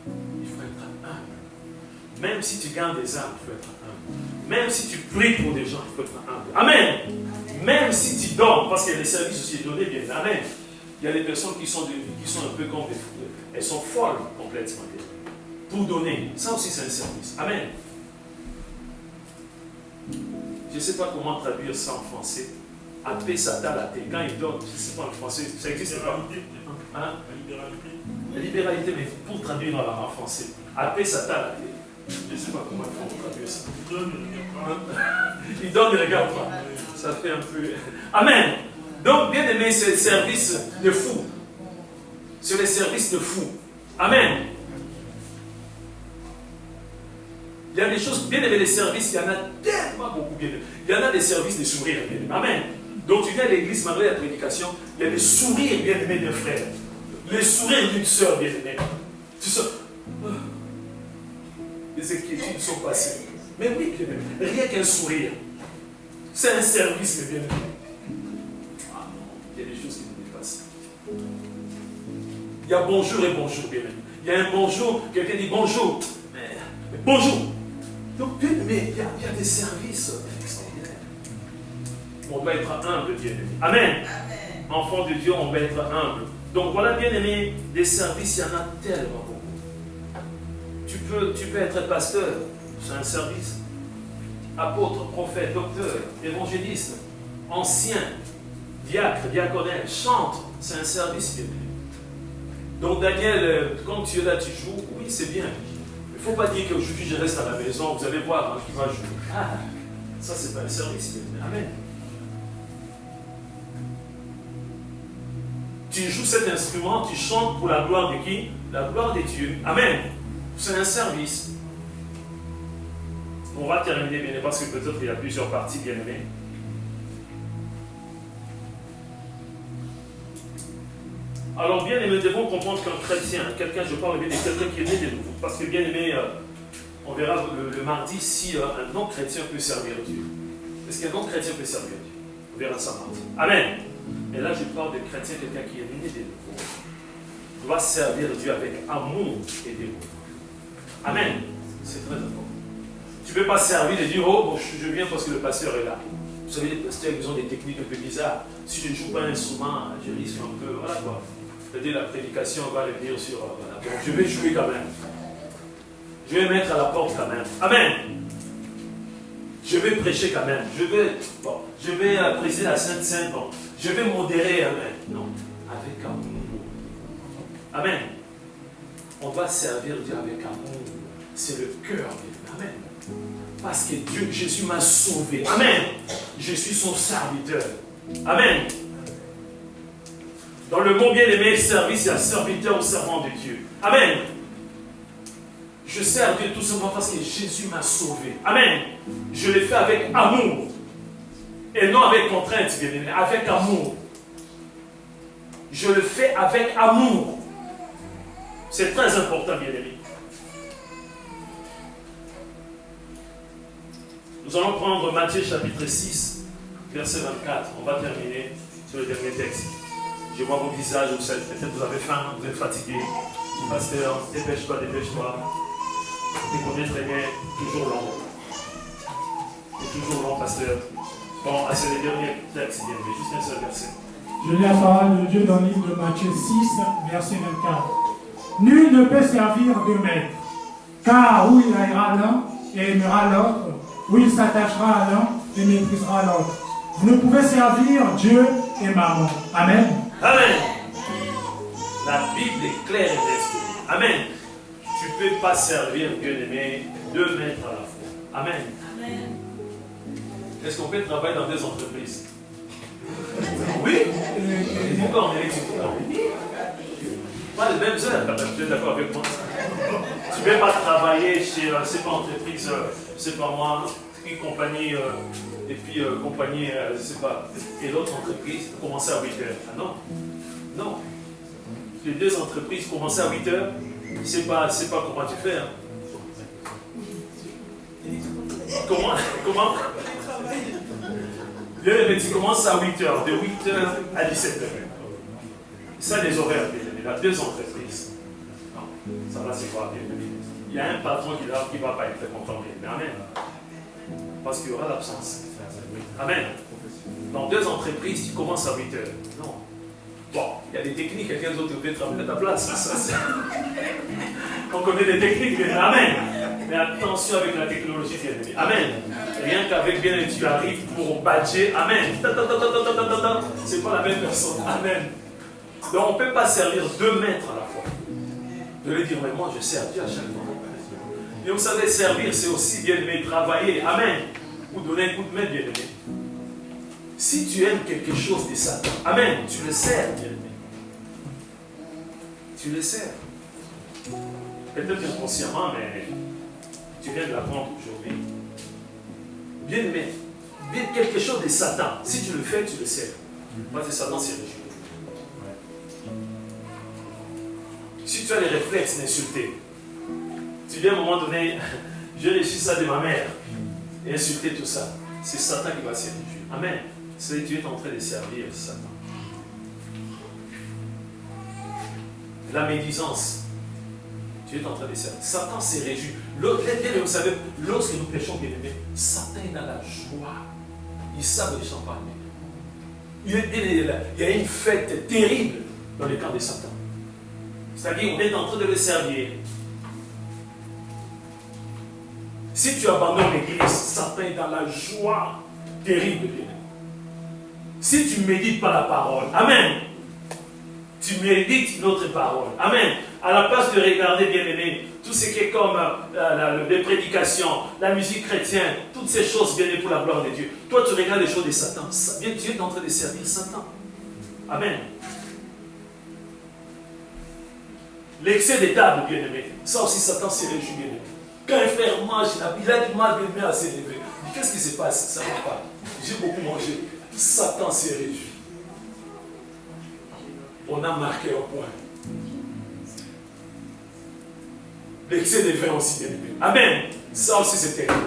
il faut être humble. Même si tu gagnes des âmes, il faut être humble. Même si tu pries pour des gens, il faut être humble. Amen. Même si tu donnes, parce qu'il y a des services aussi donnés, bien. Amen. Il y a des personnes qui sont un peu comme des fous. Elles sont folles complètement. Pour donner. Ça aussi, c'est un service. Amen. Je ne sais pas comment traduire ça en français. Apé Satan la tête. Quand il donne, je ne sais pas en français. Ça existe pas. Hein? La libéralité. La libéralité, mais pour traduire en français. Apé Satan la tête. Je ne sais pas comment il faut traduire ça. Il donne, il ne regarde pas. Ça fait un peu... Amen. Donc, bien aimé, c'est le service de fou. C'est les services de fou. Amen. Il y a des choses, bien aimé, les services, il y en a tellement beaucoup, bien aimé. Il y en a des services de sourire, bien aimé. Amen. Donc tu viens à l'église malgré la prédication, il y a des sourires, bien aimés d'un frère. Les sourires d'une soeur, bien aimé. Tu sens, les inquiétudes sont passées. Mais oui, bien aimé, rien qu'un sourire. C'est un service, mais bien aimé. Ah non, il y a des choses qui nous dépassent. Il y a bonjour et bonjour, bien aimé. Il y a un bonjour, quelqu'un dit bonjour. Mais bonjour. Donc, bien aimé, il y a des services extraordinaires. On doit être humble, bien aimé. Amen. Amen. Enfant de Dieu, on doit être humble. Donc voilà, bien aimé, des services, il y en a tellement beaucoup. Tu peux être pasteur, c'est un service. Apôtre, prophète, docteur, évangéliste, ancien, diacre, diaconelle, chantre, c'est un service, bien aimé. Donc Daniel, quand tu es là, tu joues, oui, c'est bien. Il ne faut pas dire qu'aujourd'hui je reste à la maison, vous allez voir qui va jouer. Ah, ça c'est pas un service, bien aimé. Amen. Tu joues cet instrument, tu chantes pour la gloire de qui? La gloire de Dieu. Amen. C'est un service. On va terminer, bien aimé, parce que peut-être il y a plusieurs parties, bien aimées. Alors, bien aimé, nous devons comprendre qu'un chrétien, quelqu'un, je parle bien de quelqu'un qui est né de nouveau. Parce que, bien aimé, on verra le mardi si un non-chrétien peut servir Dieu. Est-ce qu'un non-chrétien peut servir Dieu? On verra ça mardi. Amen. Et là, je parle de chrétien, quelqu'un qui est né de nouveau. Doit servir Dieu avec amour et dévouement. Amen. C'est très important. Tu ne peux pas servir et dire, oh, bon, je viens parce que le pasteur est là. Vous savez, les pasteurs, ils ont des techniques un peu bizarres. Si je ne joue pas un instrument, je risque un peu, voilà quoi. C'est-à-dire la prédication va le dire sur, voilà, bon, je vais jouer quand même. Je vais mettre à la porte quand même. Amen. Je vais prêcher quand même. Je vais présider la Sainte Sainte. Bon. Je vais modérer. Amen. Non, avec amour. Amen. On doit servir Dieu avec amour. C'est le cœur de Dieu. Amen. Parce que Dieu, Jésus m'a sauvé. Amen. Je suis son serviteur. Amen. Dans le mot bien-aimé, service, il y a serviteur ou servant de Dieu. Amen. Je sers Dieu tout simplement parce que Jésus m'a sauvé. Amen. Je le fais avec amour. Et non avec contrainte, bien-aimé. Avec amour. Je le fais avec amour. C'est très important, bien-aimé. Nous allons prendre Matthieu chapitre 6, verset 24. On va terminer sur le dernier texte. Je vois vos visages, vous savez, peut-être vous avez faim, vous êtes fatigué. Pasteur, dépêche-toi, dépêche-toi. Tu connais très bien, toujours long. C'est toujours long, pasteur. Bon, c'est le dernier texte, bien, mais juste un seul verset. Je lis la parole de Dieu dans le livre de Matthieu 6, verset 24. Nul ne peut servir deux maîtres, car où il haïra l'un et aimera l'autre, où il s'attachera à l'un et méprisera l'autre. Vous ne pouvez servir Dieu et maman. Amen. Amen. La Bible est claire et nette. Amen. Tu ne peux pas servir, bien-aimé, deux maîtres à la fois. Amen. Amen. Est-ce qu'on peut travailler dans des entreprises? Oui. Pourquoi on mérite pas les mêmes heures, quand même, tu es d'accord avec moi? Tu ne peux pas travailler chez, c'est pas entreprise, c'est pas moi, une compagnie, et puis compagnie, je sais pas, et l'autre entreprise, commencer à 8 heures. Ah non, non. Les deux entreprises commencer à 8 heures, c'est pas comment tu fais. Hein. Comment mais tu commences à 8 heures, de 8 heures à 17 heures. Ça, les horaires, il y a deux entreprises. Non, ça va, c'est quoi? Il y a un patron qui ne va pas être très content, mais amen. Parce qu'il y aura l'absence. Amen. Dans deux entreprises, tu commences à 8 heures. Non. Bon, il y a des techniques, quelqu'un d'autre peut travailler à ta place. Ça, on connaît des techniques, mais amen. Mais attention avec la technologie, bien aimé. Amen. Rien qu'avec bien tu arrives pour badger. Amen. C'est pas la même personne. Amen. Donc on ne peut pas servir deux maîtres à la fois. De lui dire, mais moi je sers Dieu à chaque fois. Et vous savez, servir, c'est aussi bien aimé travailler. Amen. Ou donner un coup de main, bien aimé. Si tu aimes quelque chose de Satan, amen, tu le sers, bien aimé. tu les sers. Peut-être inconsciemment, mais tu viens de l'apprendre aujourd'hui. Bien-aimé, quelque chose de Satan. Si tu le fais, tu le sers. Parce que Satan s'est réjoui. Si tu as les réflexes d'insulter, tu viens à un moment donné, j'ai reçu ça de ma mère, et insulter tout ça. C'est Satan qui va s'y réjouir. Amen. C'est que tu es en train de servir Satan. La médisance, tu es en train de servir. Satan s'est réjoui. Vous savez, lorsque nous péchons, bien aimé, Satan est dans la joie. Ils savent le champagne. Il y a une fête terrible dans le camp de Satan. C'est-à-dire, on est en train de le servir. Si tu abandonnes l'église, Satan est dans la joie terrible. Si tu ne médites pas la parole, amen. Tu médites notre parole, amen. À la place de regarder, bien aimé, tout ce qui est comme les prédications, la musique chrétienne, toutes ces choses viennent pour la gloire de Dieu. Toi, tu regardes les choses de Satan. Dieu est en train de servir Satan. Amen. L'excès des tables, bien aimé. Ça aussi, Satan s'est réjoui, bien aimé. Quand un frère mange, il a du mal, bien aimé, à s'élever. Qu'est-ce qui se passe? Ça ne va pas. J'ai beaucoup mangé. Satan s'est réjoui. On a marqué un point. L'excès de vin aussi, bien aimé. Amen. Ça aussi, c'est terrible.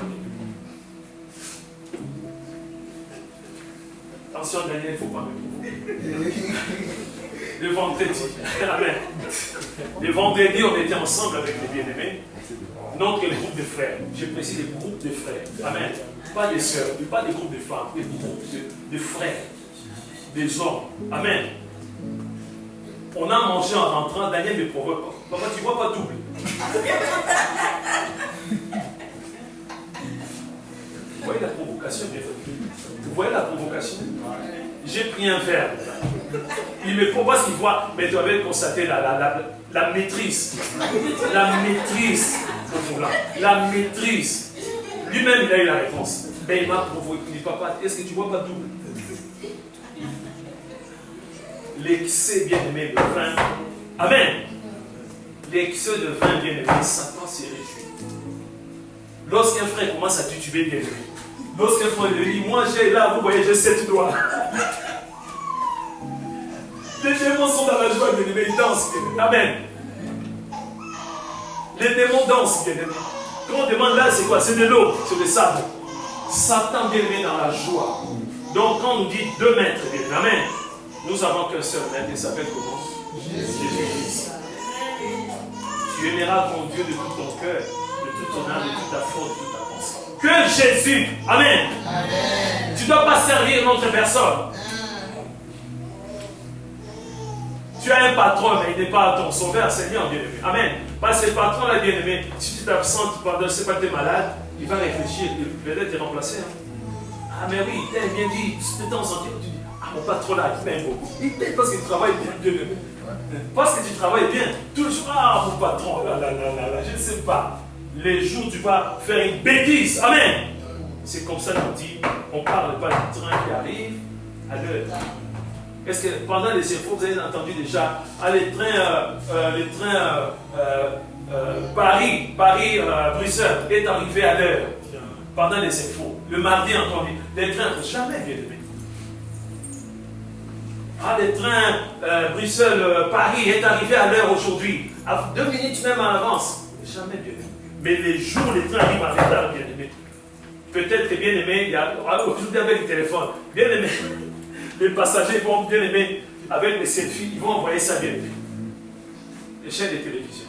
Attention, Daniel, il ne faut pas me trouver. Le vendredi. Amen. Le vendredi, on était ensemble avec les bien-aimés. Notre groupe de frères. Je précise des groupes de frères. Amen. Pas des sœurs, pas des groupes de femmes, des groupes de frères. Des hommes. Amen. On a mangé en rentrant. Daniel me provoque. Papa, tu ne vois pas double. Vous voyez la provocation, bien sûr. Vous voyez la provocation? J'ai pris un verre. Il me propose qu'il voit, mais tu avais constaté la maîtrise. La maîtrise. La maîtrise. Lui-même, il a eu la réponse. Mais il m'a provoqué. Il dit, papa, est-ce que tu vois pas double? L'excès bien-aimé de vin. Amen. L'excès de vin bien-aimé, Satan s'est réjoui. Lorsqu'un frère commence à tituber bien-aimé, lorsqu'un frère lui dit, moi j'ai là, vous voyez, j'ai 7 doigts. Les démons sont dans la joie, bien-aimé, ils dansent, bien-aimé. Amen. Les démons dansent, bien-aimé. Quand on demande là, c'est quoi? C'est de l'eau, c'est le sable. Satan, bien-aimé, dans la joie. Donc, quand on nous dit 2 maîtres, bien-aimé, amen. Nous avons qu'un seul maître, il s'appelle comment? Jésus-Christ. Tu aimeras ton Dieu de tout ton cœur, de toute ton âme, de toute ta force, de toute ta pensée. Que Jésus, amen. Amen. Tu ne dois pas servir une autre personne. Tu as un patron, mais il n'est pas ton sauveur, Seigneur, bien-aimé. Amen. Parce que le patron, là, bien-aimé, si tu t'absentes pendant, je ne sais pas, tu es malade, il va réfléchir, il peut-être te remplacer. Hein. Ah, mais oui, il t'a bien dit, de temps en temps, tu dis, ah, mon patron là, il t'aime beaucoup. Il t'aime parce qu'il travaille bien, bien-aimé. Parce que tu travailles bien. Toujours, ah, mon patron, là, je ne sais pas. Les jours où tu vas faire une bêtise, amen. C'est comme ça qu'on dit, on ne parle pas du train qui arrive à l'heure. Est-ce que pendant les infos, vous avez entendu déjà, les trains Paris-Bruxelles est arrivé à l'heure. Pendant les infos. Le mardi entendu. Les trains, jamais bien aimé. Ah, les trains Bruxelles-Paris est arrivé à l'heure aujourd'hui. À 2 minutes même en avance. Jamais bien aimé. Mais les jours, les trains arrivent en retard, bien aimé. Peut-être que bien aimé, il y a aujourd'hui avec le téléphone, bien aimé. Les passagers vont bien aimer avec les selfies, ils vont envoyer ça bien aimé. Les chaînes de télévision.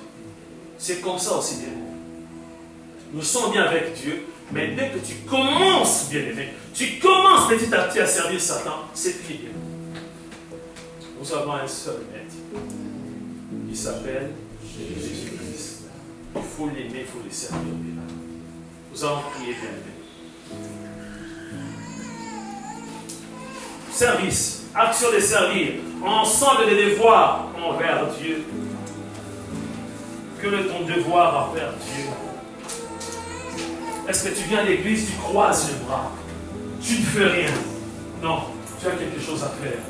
C'est comme ça aussi bien aimé. Nous sommes bien avec Dieu, mais dès que tu commences bien aimé, tu commences petit à petit à servir Satan, c'est fini bien. Nous avons un seul maître. Il s'appelle Jésus-Christ. Il faut l'aimer, il faut le servir bien. Nous allons prier bien aimé. Service, action de servir, ensemble des devoirs envers Dieu. Quel est ton devoir envers Dieu? Est-ce que tu viens à l'église, tu croises les bras, tu ne fais rien? Non, tu as quelque chose à faire.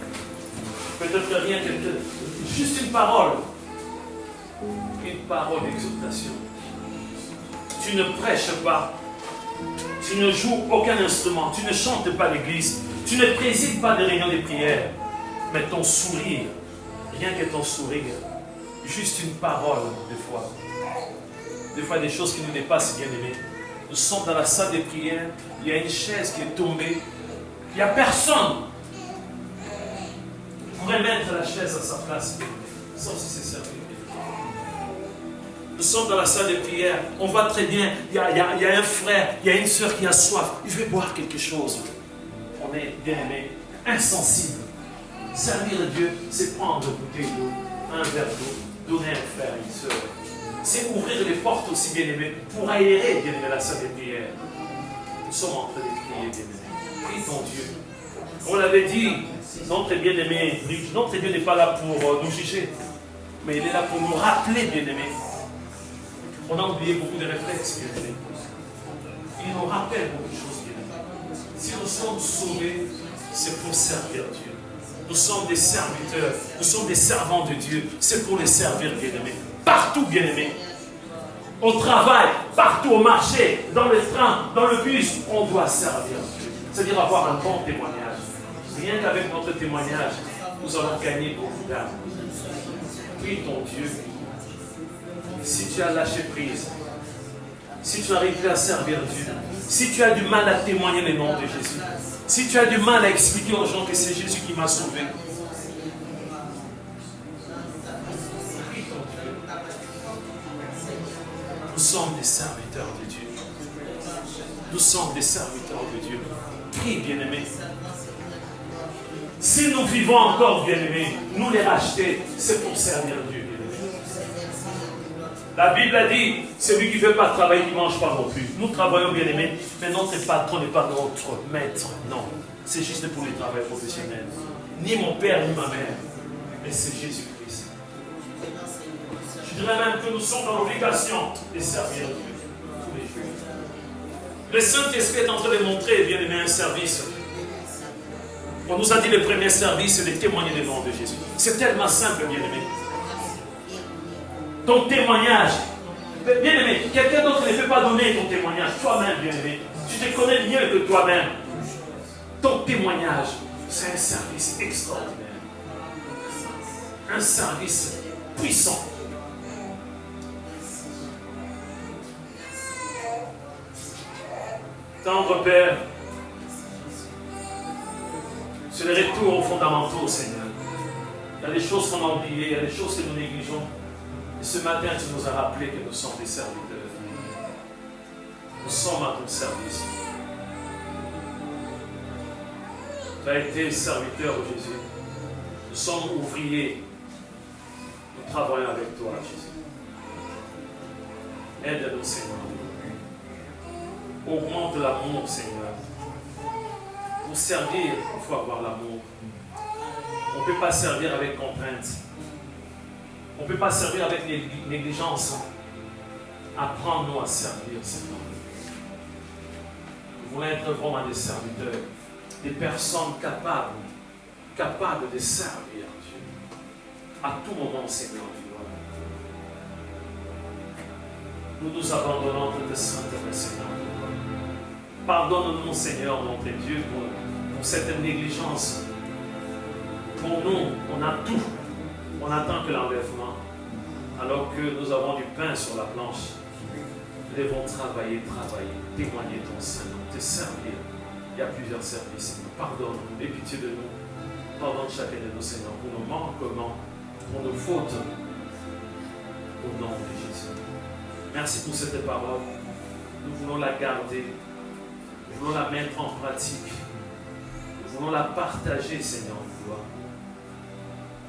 Peut-être rien, juste une parole. une parole d'exhortation. Tu ne prêches pas. Tu ne joues aucun instrument. Tu ne chantes pas l'église. Tu ne présides pas des réunions de prière. Mais ton sourire, rien que ton sourire, juste une parole, des fois des choses qui nous dépassent, bien aimés. Nous sommes dans la salle de prière, il y a une chaise qui est tombée, il n'y a personne. Vous pourrez mettre la chaise à sa place, sauf si c'est servi. Nous sommes dans la salle de prière, on va très bien, il y a un frère, il y a une soeur qui a soif, il veut boire quelque chose. On est, bien aimés, insensibles. Servir Dieu, c'est prendre une bouteille d'eau, un verre d'eau, donner à un frère, une soeur. C'est ouvrir les portes aussi, bien aimés, pour aérer, bien aimé, la salle de prière. Nous sommes en train de prier, bien aimé. Prie ton Dieu. On l'avait dit, notre bien-aimé, notre Dieu n'est pas là pour nous juger, mais il est là pour nous rappeler, bien aimé. On a oublié beaucoup de réflexes, bien aimé. Il nous rappelle beaucoup de choses, bien aimé. Si nous sommes sauvés, c'est pour servir Dieu. Nous sommes des serviteurs, nous sommes des servants de Dieu. C'est pour les servir, bien-aimés. Partout, bien-aimés. Au travail, partout au marché, dans le train, dans le bus, on doit servir Dieu. C'est-à-dire avoir un bon témoignage. Rien qu'avec notre témoignage, nous allons gagner beaucoup d'âmes. Prie ton Dieu. Si tu as lâché prise, si tu n'arrives plus à servir Dieu, si tu as du mal à témoigner le nom de Jésus, si tu as du mal à expliquer aux gens que c'est Jésus qui m'a sauvé, prie ton Dieu. Nous sommes des serviteurs de Dieu. Nous sommes des serviteurs de Dieu. Prie, bien-aimés. Si nous vivons encore, bien-aimés, nous les racheter, c'est pour servir Dieu, bien-aimés. La Bible a dit, celui qui ne veut pas travailler, il ne mange pas non plus. Nous travaillons, bien-aimés, mais notre patron n'est pas notre maître. Non, c'est juste pour le travail professionnel. Ni mon père, ni ma mère, mais c'est Jésus-Christ. Je dirais même que nous sommes dans l'obligation de servir Dieu tous les jours. Le Saint-Esprit est en train de montrer, bien-aimés, un service. On nous a dit le premier service, c'est de témoigner le nom de Jésus. C'est tellement simple, bien-aimé. Ton témoignage, bien-aimé, quelqu'un d'autre ne peut pas donner ton témoignage. Toi-même, bien-aimé, tu te connais mieux que toi-même. Ton témoignage, c'est un service extraordinaire. Un service puissant. Tendre Père, c'est le retour aux fondamentaux, Seigneur. Il y a des choses qu'on a oubliées, il y a des choses que nous négligeons. Et ce matin, tu nous as rappelé que nous sommes des serviteurs. Nous sommes à ton service. Tu as été serviteur, Jésus. Nous sommes ouvriers. Nous travaillons avec toi, Jésus. Aide-nous, Seigneur. Augmente l'amour, Seigneur. Pour servir, il faut avoir l'amour. On ne peut pas servir avec contrainte. On ne peut pas servir avec négligence. Apprends-nous à servir, Seigneur. Nous voulons être vraiment des serviteurs, des personnes capables de servir Dieu. À tout moment, Seigneur. Nous nous abandonnons entre tes saintes mains, Seigneur. Pardonne-nous, Seigneur, notre Dieu, pour cette négligence. Pour nous, on a tout. On n'attend que l'enlèvement. Alors que nous avons du pain sur la planche. Nous devons travailler, témoigner ton Saint-Nom, te servir. Il y a plusieurs services. Pardonne-nous, aie pitié de nous. Pardonne chacun de nous, Seigneur, pour nos manquements, pour nos fautes. Au nom de Jésus. Merci pour cette parole. Nous voulons la garder. Nous voulons la mettre en pratique. Nous voulons la partager, Seigneur.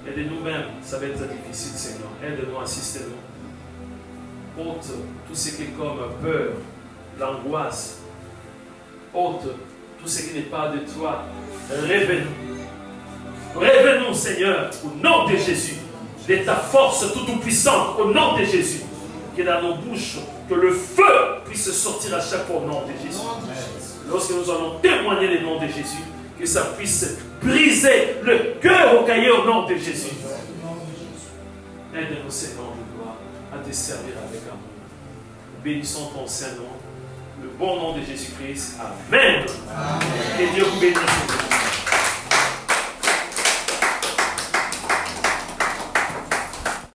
Aide-nous même, ça va être difficile, Seigneur. Aide-nous, assistez-nous. Ôte tout ce qui est comme peur, l'angoisse. Ôte tout ce qui n'est pas de toi. Révèle-nous. Révèle-nous, Seigneur, au nom de Jésus. De ta force toute puissante, au nom de Jésus. Qui est dans nos bouches, que le feu puisse sortir à chaque fois au nom de Jésus. Lorsque nous allons témoigner le nom de Jésus, que ça puisse briser le cœur au cahier au nom de Jésus. Aide-nous, Seigneur, de gloire, à te servir avec amour. Nous bénissons ton Saint-Nom, le bon nom de Jésus-Christ. Amen. Amen. Que Dieu vous bénisse.